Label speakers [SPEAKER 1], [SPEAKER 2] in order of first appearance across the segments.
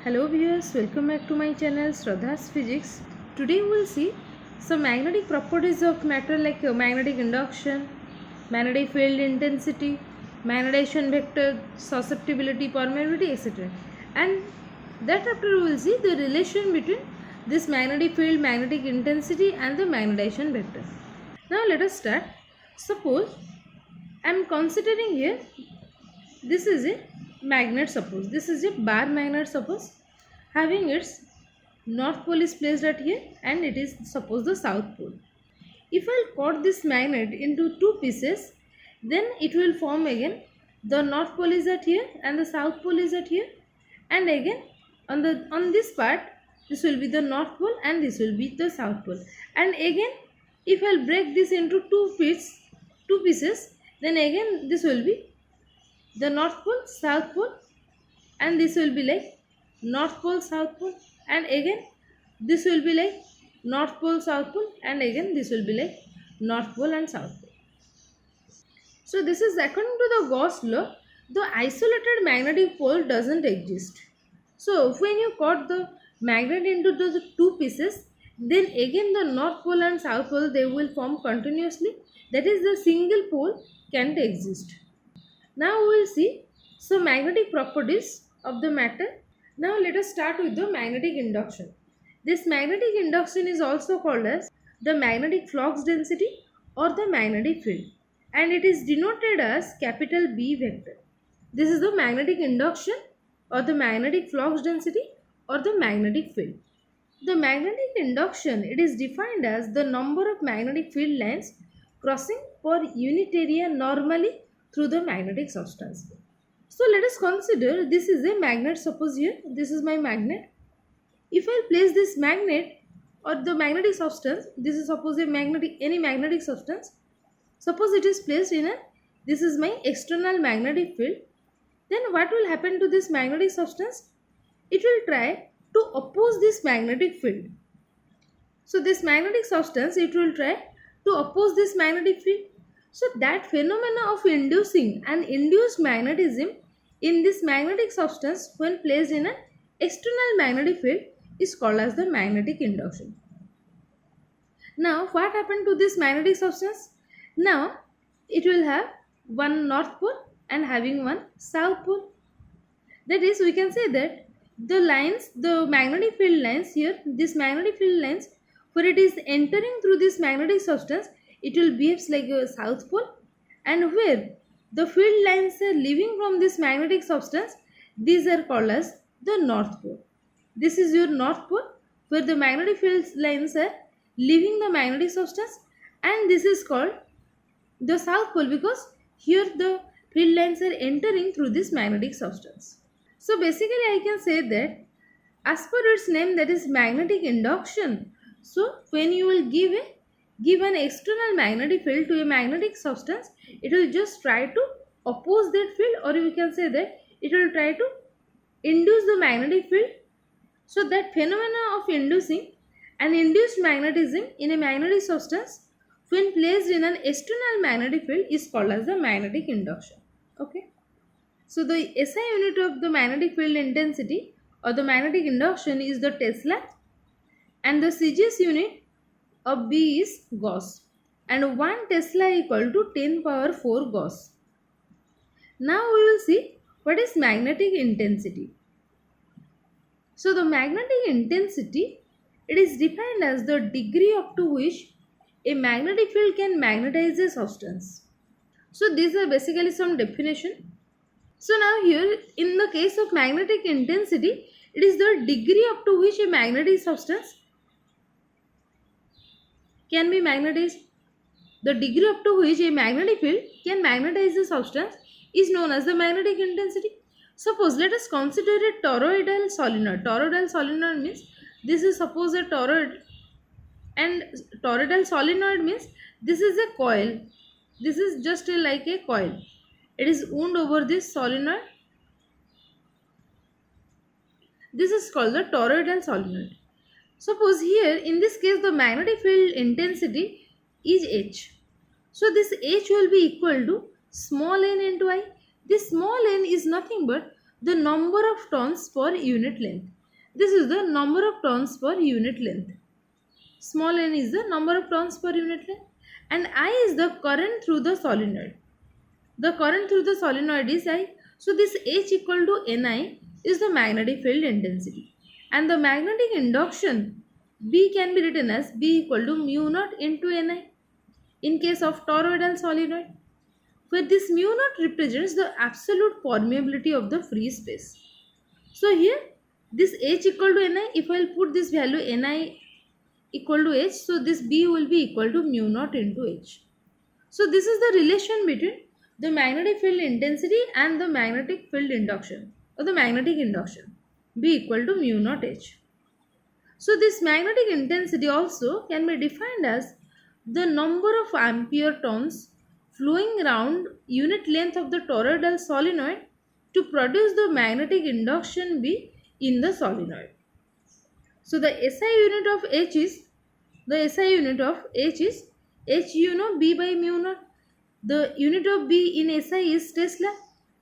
[SPEAKER 1] Hello viewers, welcome back to my channel Shraddha's Physics. Today we will see some magnetic properties of matter like magnetic induction, magnetic field intensity, magnetization vector, susceptibility, permeability, etc. And that after we will see the relation between this magnetic field, magnetic intensity and the magnetization vector. Now let us start. Suppose I am considering here this is a magnet. Suppose this is a bar magnet, suppose having its north pole is placed at here and it is suppose the south pole. If I cut this magnet into two pieces, then it will form again the north pole is at here and the south pole is at here, and again on this part this will be the north pole and this will be the south pole, and again if I'll break this into two pieces, then again this will be the north pole south pole, and this will be like north pole south pole, and again this will be like north pole south pole, and again this will be like north pole and south pole. So this is according to the Gauss law, the isolated magnetic pole doesn't exist. So when you cut the magnet into the two pieces, then again the north pole and south pole they will form continuously, that is the single pole can't exist. Now we will see some magnetic properties of the matter. Now let us start with the magnetic induction. This magnetic induction is also called as the magnetic flux density or the magnetic field, and it is denoted as capital B vector. This is the magnetic induction or the magnetic flux density or the magnetic field. The magnetic induction, it is defined as the number of magnetic field lines crossing per unit area normally through the magnetic substance. So let us consider this is a magnet. Suppose here this is my magnet. If I place this magnet or the magnetic substance, this is suppose a any magnetic substance. Suppose it is placed in a, this is my external magnetic field. Then what will happen to this magnetic substance? It will try to oppose this magnetic field. So this magnetic substance, it will try to oppose this magnetic field. So that phenomena of inducing an induced magnetism in this magnetic substance when placed in an external magnetic field is called as the magnetic induction. Now what happened to this magnetic substance? Now it will have one north pole and having one south pole. That is, we can say that the lines, the magnetic field lines here, this magnetic field lines, where it is entering through this magnetic substance, it will behave like a south pole, and where the field lines are leaving from this magnetic substance, these are called as the north pole. This is your north pole where the magnetic field lines are leaving the magnetic substance, and this is called the south pole because here the field lines are entering through this magnetic substance. So basically I can say that as per its name, that is magnetic induction. So when you will give an external magnetic field to a magnetic substance, it will just try to oppose that field, or you can say that it will try to induce the magnetic field. So that phenomena of inducing an induced magnetism in a magnetic substance when placed in an external magnetic field is called as the magnetic induction. Okay. So the SI unit of the magnetic field intensity or the magnetic induction is the Tesla, and the CGS unit of B is Gauss, and 1 Tesla equal to 10 power 4 Gauss. Now we will see what is magnetic intensity. So the magnetic intensity, it is defined as the degree up to which a magnetic field can magnetize a substance. So these are basically some definition. So now here in the case of magnetic intensity, it is the degree up to which a magnetic substance can be magnetized. The degree up to which a magnetic field can magnetize a substance is known as the magnetic intensity. Suppose let us consider a toroidal solenoid. Toroidal solenoid means this is suppose a toroid, and toroidal solenoid means this is a coil. This is just like a coil. It is wound over this solenoid. This is called the toroidal solenoid. Suppose here in this case the magnetic field intensity is H. So this H will be equal to small n into I. This small n is nothing but the number of turns per unit length. This is the number of turns per unit length. Small n is the number of turns per unit length, and I is the current through the solenoid. The current through the solenoid is I. So this H equal to Ni is the magnetic field intensity, and the magnetic induction B can be written as B equal to mu naught into Ni in case of toroidal solenoid, where this mu naught represents the absolute permeability of the free space. So here this H equal to Ni, if I will put this value Ni equal to H, so this B will be equal to mu naught into H. So this is the relation between the magnetic field intensity and the magnetic field induction, or the magnetic induction, B equal to mu naught H. So this magnetic intensity also can be defined as the number of ampere turns flowing around unit length of the toroidal solenoid to produce the magnetic induction B in the solenoid. So the SI unit of H is H B by mu naught. The unit of B in SI is Tesla,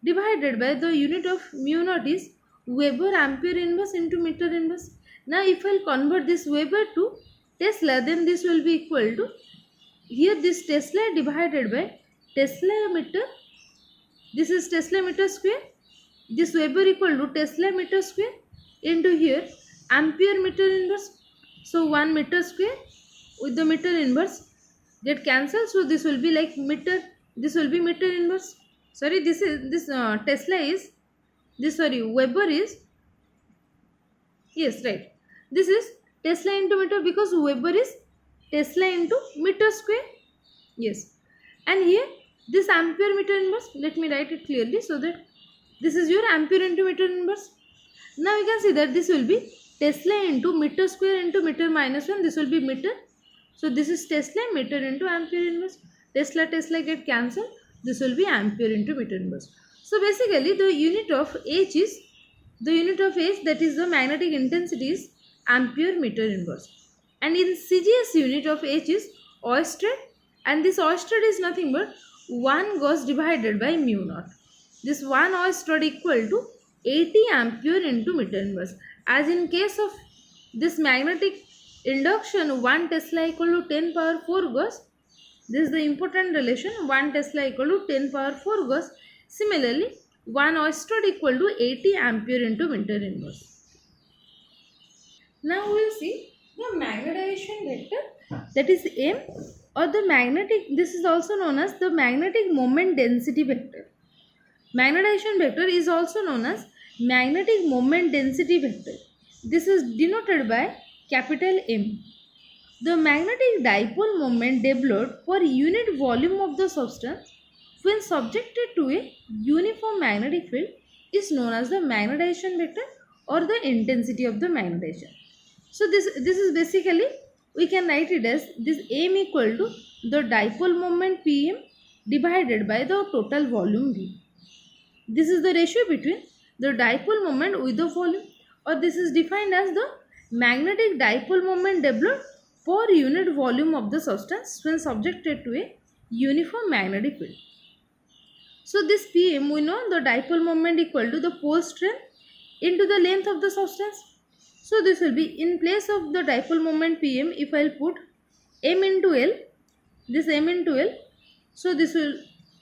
[SPEAKER 1] divided by the unit of mu naught is Weber ampere inverse into meter inverse. Now if I convert this Weber to Tesla, then this will be equal to, here this Tesla divided by Tesla meter, this is Tesla meter square, this Weber equal to Tesla meter square into here ampere meter inverse. So 1 meter square with the meter inverse get cancelled, so this will be like meter, this will be meter inverse. Sorry, this is Tesla is this, sorry, Weber is, yes, right, this is Tesla into meter because Weber is Tesla into meter square. Yes, and here this ampere meter inverse, let me write it clearly so that this is your ampere into meter inverse. Now you can see that this will be Tesla into meter square into meter minus 1, this will be meter. So this is Tesla meter into ampere inverse. Tesla get cancelled. This will be ampere into meter inverse. So basically the unit of H is, that is the magnetic intensity, is ampere meter inverse. And in CGS unit of H is oersted, and this oersted is nothing but 1 Gauss divided by mu naught. This 1 oersted equal to 80 ampere into meter inverse. As in case of this magnetic induction, 1 Tesla equal to 10 power 4 Gauss. This is the important relation, 1 Tesla equal to 10 power 4 Gauss. Similarly, 1 oersted equal to 80 ampere into meter inverse. Now we will see the magnetization vector, that is M, or the magnetic, this is also known as the magnetic moment density vector. Magnetization vector is also known as magnetic moment density vector. This is denoted by capital M. The magnetic dipole moment developed per unit volume of the substance when subjected to a uniform magnetic field is known as the magnetization vector, or the intensity of the magnetization. So this is basically, we can write it as this M equal to the dipole moment Pm divided by the total volume V. This is the ratio between the dipole moment with the volume, or this is defined as the magnetic dipole moment developed per unit volume of the substance when subjected to a uniform magnetic field. So this Pm, we know the dipole moment equal to the pole strength into the length of the substance. So this will be, in place of the dipole moment Pm, if I will put M into L, this M into L, so this will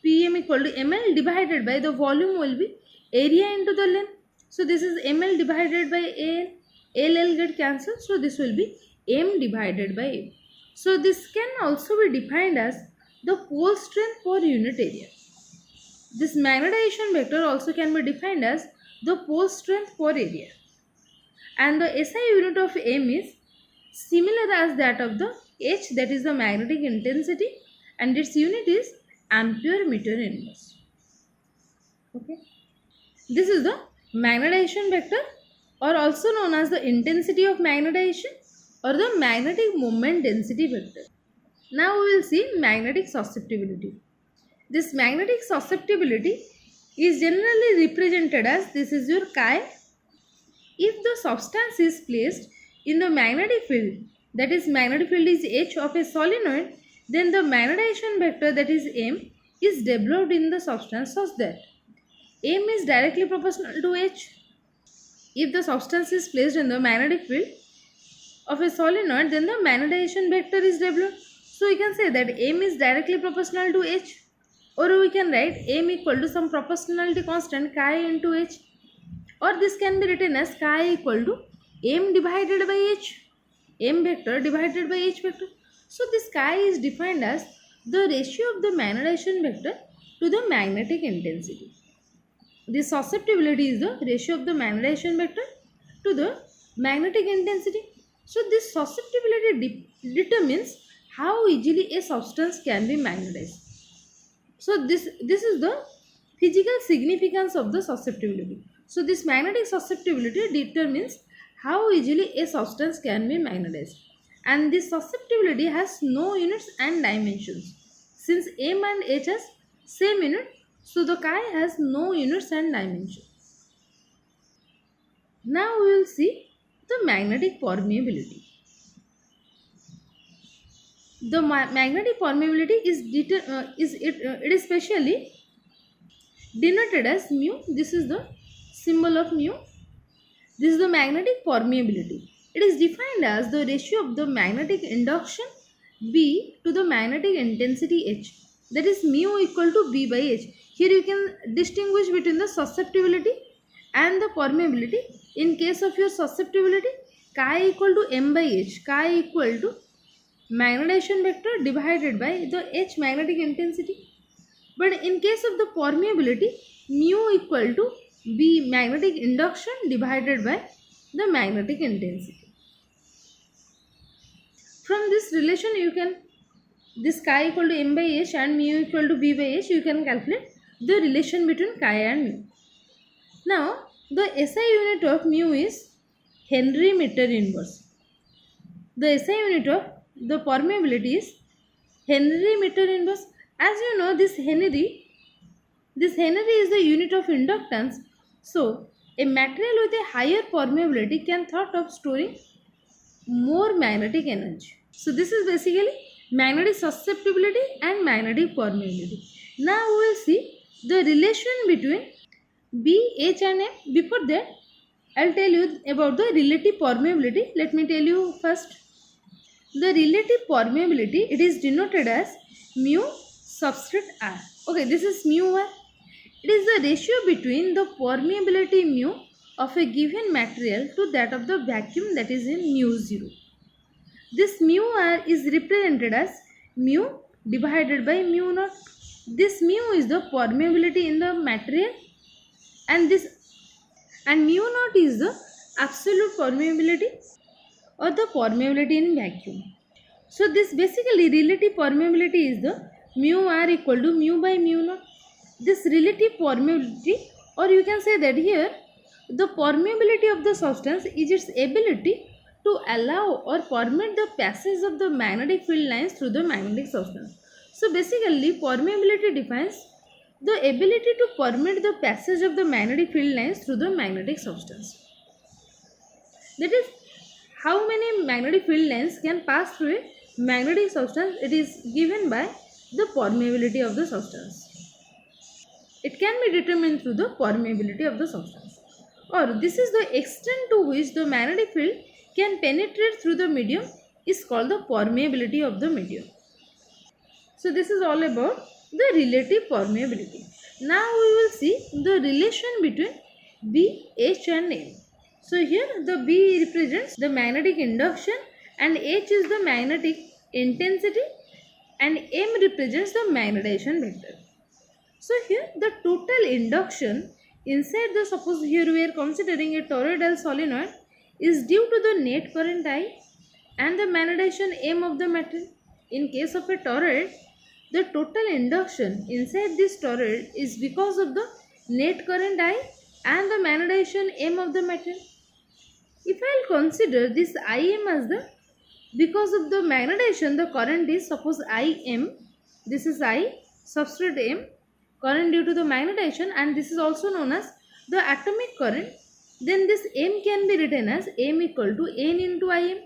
[SPEAKER 1] Pm equal to ml divided by the volume will be area into the length. So this is ml divided by Al, L get cancelled, so this will be M divided by A. So this can also be defined as the pole strength per unit area. This magnetization vector also can be defined as the pole strength per area. And the SI unit of M is similar as that of the H, that is the magnetic intensity, and its unit is ampere meter inverse. Okay. This is the magnetization vector, or also known as the intensity of magnetization, or the magnetic moment density vector. Now we will see magnetic susceptibility. This magnetic susceptibility is generally represented as, this is your chi. If the substance is placed in the magnetic field, that is magnetic field is H of a solenoid, then the magnetization vector, that is M, is developed in the substance such that M is directly proportional to H. If the substance is placed in the magnetic field of a solenoid, then the magnetization vector is W. So we can say that M is directly proportional to H, or we can write M equal to some proportionality constant chi into H, or this can be written as chi equal to M divided by H, M vector divided by H vector. So this chi is defined as the ratio of the magnetization vector to the magnetic intensity. This susceptibility is the ratio of the magnetization vector to the magnetic intensity. So this susceptibility determines how easily a substance can be magnetized. So this is the physical significance of the susceptibility. So this magnetic susceptibility determines how easily a substance can be magnetized. And this susceptibility has no units and dimensions. Since M and H has same unit, so the chi has no units and dimensions. Now we will see the magnetic permeability. The magnetic permeability it is specially denoted as mu. This is the symbol of mu. This is the magnetic permeability. It is defined as the ratio of the magnetic induction B to the magnetic intensity H. That is mu equal to B by H. Here you can distinguish between the susceptibility and the permeability. In case of your susceptibility, chi equal to M by H. Chi equal to magnetization vector divided by the H magnetic intensity. But in case of the permeability, mu equal to B magnetic induction divided by the magnetic intensity. From this relation you can, this chi equal to M by H and mu equal to B by H, you can calculate the relation between chi and mu. Now the SI unit of mu is Henry meter inverse. The SI unit of the permeability is Henry meter inverse. As you know, this Henry is the unit of inductance. So a material with a higher permeability can thought of storing more magnetic energy. So this is basically magnetic susceptibility and magnetic permeability. Now we will see the relation between B, H and M. Before that, I'll tell you about the relative permeability. Let me tell you first. The relative permeability, it is denoted as mu subscript R. Okay, this is mu R. It is the ratio between the permeability mu of a given material to that of the vacuum, that is in mu 0. This mu R is represented as mu divided by mu naught. This mu is the permeability in the material, and mu naught is the absolute permeability or the permeability in vacuum. So this basically relative permeability is the mu R equal to mu by mu naught. This relative permeability, or you can say that here the permeability of the substance is its ability to allow or permit the passage of the magnetic field lines through the magnetic substance. So basically permeability defines the ability to permit the passage of the magnetic field lines through the magnetic substance. That is, how many magnetic field lines can pass through a magnetic substance, it is given by the permeability of the substance. It can be determined through the permeability of the substance. Or this is the extent to which the magnetic field can penetrate through the medium is called the permeability of the medium. So this is all about the relative permeability. Now we will see the relation between B, H and M. So here the B represents the magnetic induction and H is the magnetic intensity and M represents the magnetization vector. So here the total induction inside the, suppose here we are considering a toroidal solenoid, is due to the net current I and the magnetization M of the material. In case of a toroid, the total induction inside this toroid is because of the net current I and the magnetization M of the material. If I will consider this Im as the, because of the magnetization the current is, suppose Im, this is I, substrate M, current due to the magnetization, and this is also known as the atomic current, then this M can be written as M equal to N into Im.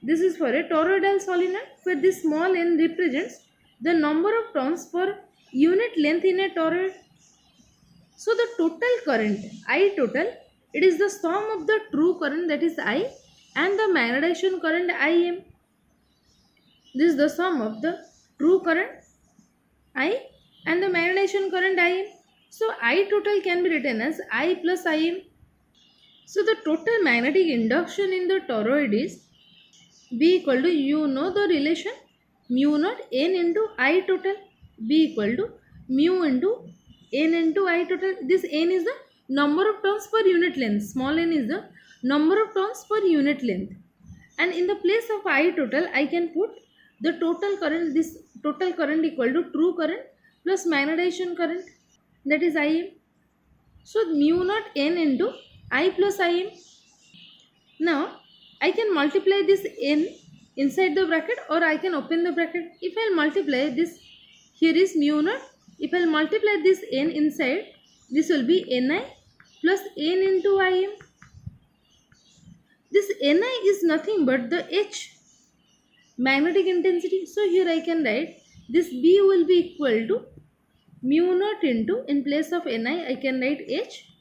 [SPEAKER 1] This is for a toroidal solenoid where this small n represents the number of turns per unit length in a toroid. So the total current, I total, it is the sum of the true current, that is I, and the magnetization current Im. This is the sum of the true current I and the magnetization current Im. So I total can be written as I plus Im. So the total magnetic induction in the toroid is B equal to, you know the relation, mu naught n into I total, B equal to mu into n into I total. This n is the number of turns per unit length, small n is the number of turns per unit length, and in the place of I total I can put the total current. This total current equal to true current plus magnetization current, that is Im. So mu naught n into I plus Im. Now I can multiply this n inside the bracket, or I can open the bracket. If I multiply this, here is mu naught. If I multiply this n inside, this will be Ni plus n into Im. This Ni is nothing but the H, magnetic intensity. So here I can write this B will be equal to mu naught into, in place of Ni I can write H,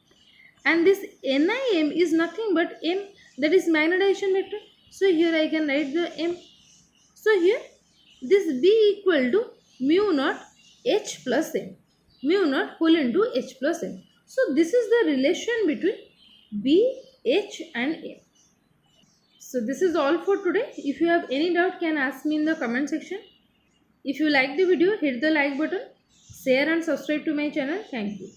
[SPEAKER 1] and this Nim is nothing but M, that is magnetization vector. So here I can write the M. So here this B equal to mu naught H plus M, mu naught whole into H plus M. So this is the relation between B, H and M. So this is all for today. If you have any doubt, can ask me in the comment section. If you like the video, hit the like button, share and subscribe to my channel. Thank you.